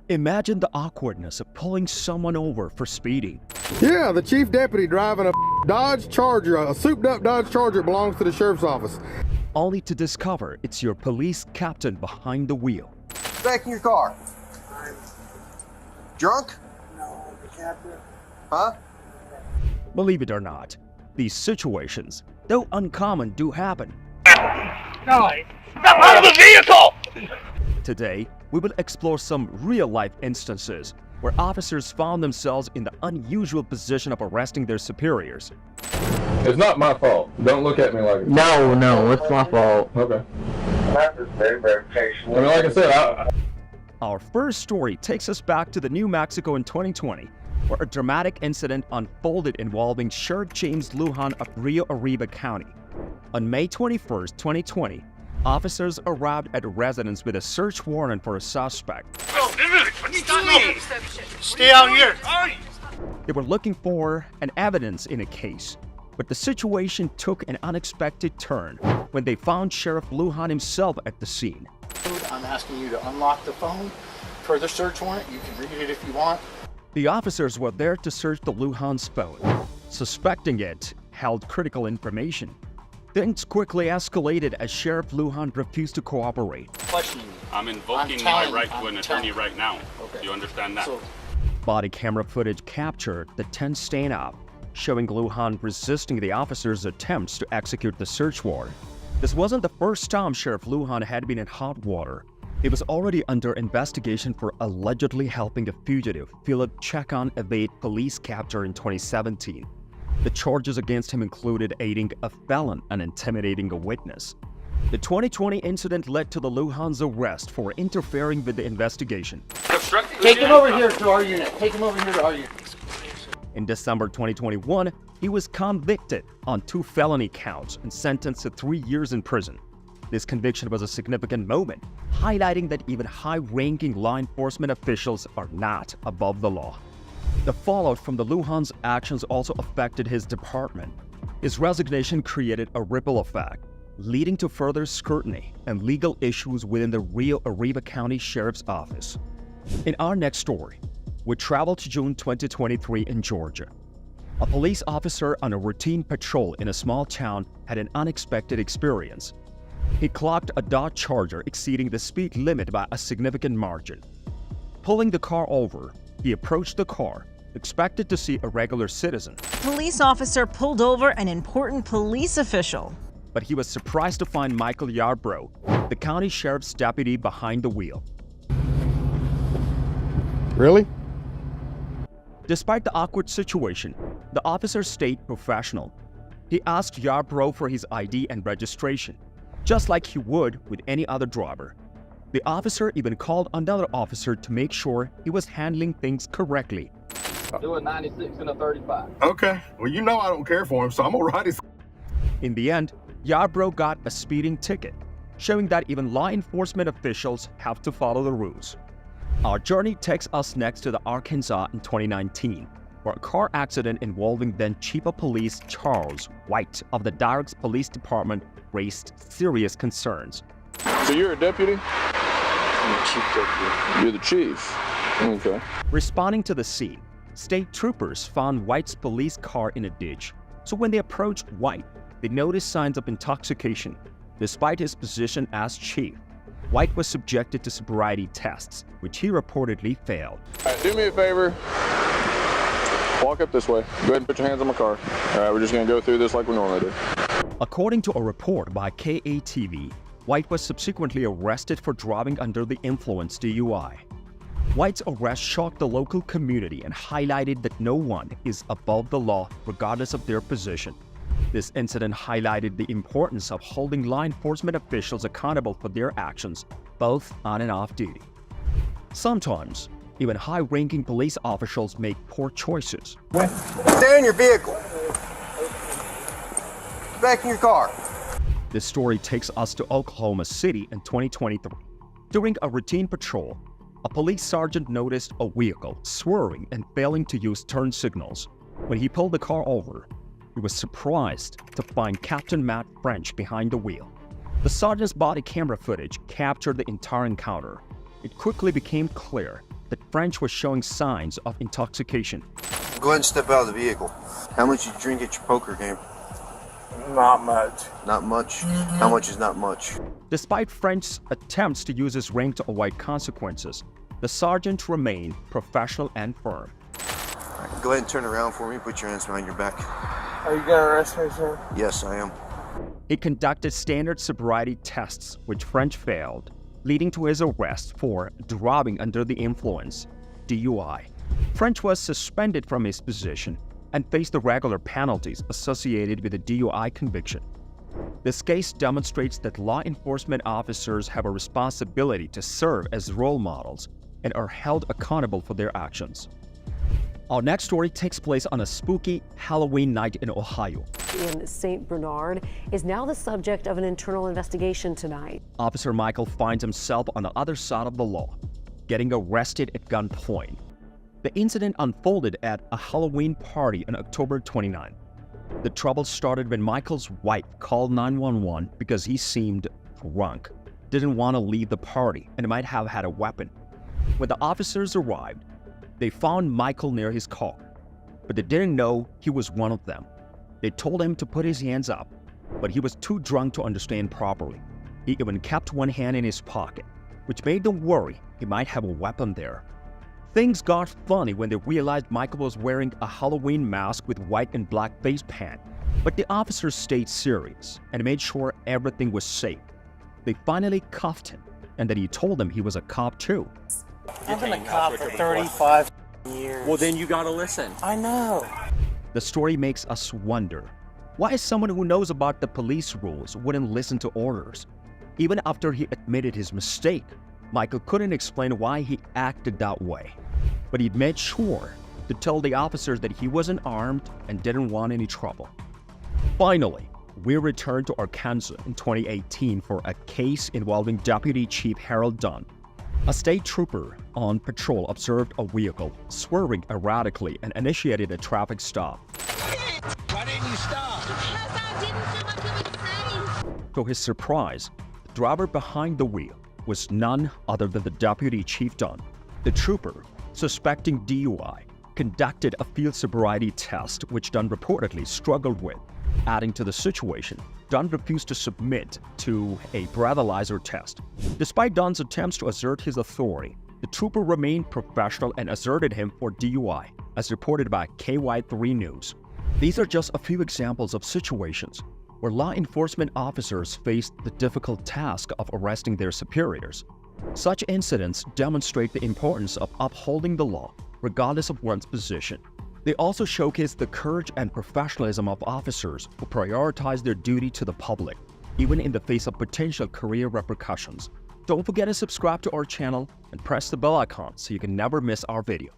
Imagine the awkwardness of pulling someone over for speeding. Yeah, the chief deputy driving a Dodge Charger, a souped-up Dodge Charger belongs to the sheriff's office. Only to discover it's your police captain behind the wheel. Back in your car. Drunk? No, the captain. Huh? Believe it or not, these situations, though uncommon, do happen. No, step out of the vehicle! Today, we will explore some real-life instances where officers found themselves in the unusual position of arresting their superiors. It's not my fault. Don't look at me like it. No, it's my fault. Okay. That is very, very patient. I mean, like I said, Our first story takes us back to the New Mexico in 2020, where a dramatic incident unfolded involving Sheriff James Lujan of Rio Arriba County. On May 21, 2020, officers arrived at a residence with a search warrant for a suspect. Oh, what are you doing? Stay out here. They were looking for an evidence in a case, but the situation took an unexpected turn when they found Sheriff Lujan himself at the scene. I'm asking you to unlock the phone for the search warrant. You can read it if you want. The officers were there to search the Lujan's phone, suspecting it held critical information. Things quickly escalated as Sheriff Lujan refused to cooperate. Question you. I'm invoking my right to an attorney right now. Okay. Do you understand that? So, Body camera footage captured the tense stand-up, showing Lujan resisting the officers' attempts to execute the search warrant. This wasn't the first time Sheriff Lujan had been in hot water. He was already under investigation for allegedly helping a fugitive, Philip Chacon, evade police capture in 2017. The charges against him included aiding a felon and intimidating a witness. The 2020 incident led to the Lujan's arrest for interfering with the investigation. take him over here to our unit. Take him over here to our unit. In December 2021, he was convicted on 2 felony counts and sentenced to 3 years in prison. This conviction was a significant moment, highlighting that even high-ranking law enforcement officials are not above the law. The fallout from the Lujan's actions also affected his department. His resignation created a ripple effect, leading to further scrutiny and legal issues within the Rio Arriba County Sheriff's Office. In our next story, we travel to June 2023 in Georgia. A police officer on a routine patrol in a small town had an unexpected experience. He clocked a Dodge Charger exceeding the speed limit by a significant margin. Pulling the car over, he approached the car, expected to see a regular citizen. Police officer pulled over an important police official. But he was surprised to find Michael Yarbrough, the county sheriff's deputy, behind the wheel. Really? Despite the awkward situation, the officer stayed professional. He asked Yarbrough for his ID and registration, just like he would with any other driver. The officer even called another officer to make sure he was handling things correctly. Do a 96 and a 35. Okay. Well, you know I don't care for him, so I'm gonna ride his. In the end, Yarbrough got a speeding ticket, showing that even law enforcement officials have to follow the rules. Our journey takes us next to the Arkansas in 2019, where a car accident involving then Chief of Police Charles White of the Dierks Police Department raised serious concerns. So you're a deputy? I'm the chief deputy. You're the chief. Okay. Responding to the scene, state troopers found White's police car in a ditch. So when they approached White, they noticed signs of intoxication. Despite his position as chief, White was subjected to sobriety tests, which he reportedly failed. All right, do me a favor. Walk up this way. Go ahead and put your hands on my car. All right, we're just gonna go through this like we normally do. According to a report by KATV, White was subsequently arrested for driving under the influence DUI. White's arrest shocked the local community and highlighted that no one is above the law regardless of their position. This incident highlighted the importance of holding law enforcement officials accountable for their actions, both on and off duty. Sometimes, even high-ranking police officials make poor choices. Stay in your vehicle. Back in your car. This story takes us to Oklahoma City in 2023. During a routine patrol, a police sergeant noticed a vehicle swerving and failing to use turn signals. When he pulled the car over, he was surprised to find Captain Matt French behind the wheel. The sergeant's body camera footage captured the entire encounter. It quickly became clear that French was showing signs of intoxication. Go ahead and step out of the vehicle. How much did you drink at your poker game? Not much. Not much? How much is not much? Despite French's attempts to use his ring to avoid consequences, the sergeant remained professional and firm. Go ahead and turn around for me. Put your hands behind your back. Are you gonna arrest me, sir? Yes, I am. He conducted standard sobriety tests, which French failed, leading to his arrest for driving under the influence, DUI. French was suspended from his position and faced the regular penalties associated with a DUI conviction. This case demonstrates that law enforcement officers have a responsibility to serve as role models and are held accountable for their actions. Our next story takes place on a spooky Halloween night in Ohio. In St. Bernard is now the subject of an internal investigation tonight. Officer Michael finds himself on the other side of the law, getting arrested at gunpoint. The incident unfolded at a Halloween party on October 29. The trouble started when Michael's wife called 911 because he seemed drunk, didn't want to leave the party, and might have had a weapon. When the officers arrived, they found Michael near his car, but they didn't know he was one of them. They told him to put his hands up, but he was too drunk to understand properly. He even kept one hand in his pocket, which made them worry he might have a weapon there. Things got funny when they realized Michael was wearing a Halloween mask with white and black face paint, but the officers stayed serious and made sure everything was safe. They finally cuffed him, and then he told them he was a cop too. I've been a cop for 35 years. Well, then you gotta listen. I know. The story makes us wonder, why someone who knows about the police rules wouldn't listen to orders? Even after he admitted his mistake, Michael couldn't explain why he acted that way. But he'd made sure to tell the officers that he wasn't armed and didn't want any trouble. Finally, we returned to Arkansas in 2018 for a case involving Deputy Chief Harold Dunn. A state trooper on patrol observed a vehicle swerving erratically and initiated a traffic stop. Why didn't you stop? Because I didn't see what you were saying. To his surprise, the driver behind the wheel was none other than the Deputy Chief Dunn. The trooper, suspecting DUI, conducted a field sobriety test which Dunn reportedly struggled with. Adding to the situation, Dunn refused to submit to a breathalyzer test. Despite Dunn's attempts to assert his authority, the trooper remained professional and asserted him for DUI, as reported by KY3 News. These are just a few examples of situations where law enforcement officers faced the difficult task of arresting their superiors. Such incidents demonstrate the importance of upholding the law, regardless of one's position. They also showcase the courage and professionalism of officers who prioritize their duty to the public, even in the face of potential career repercussions. Don't forget to subscribe to our channel and press the bell icon so you can never miss our video.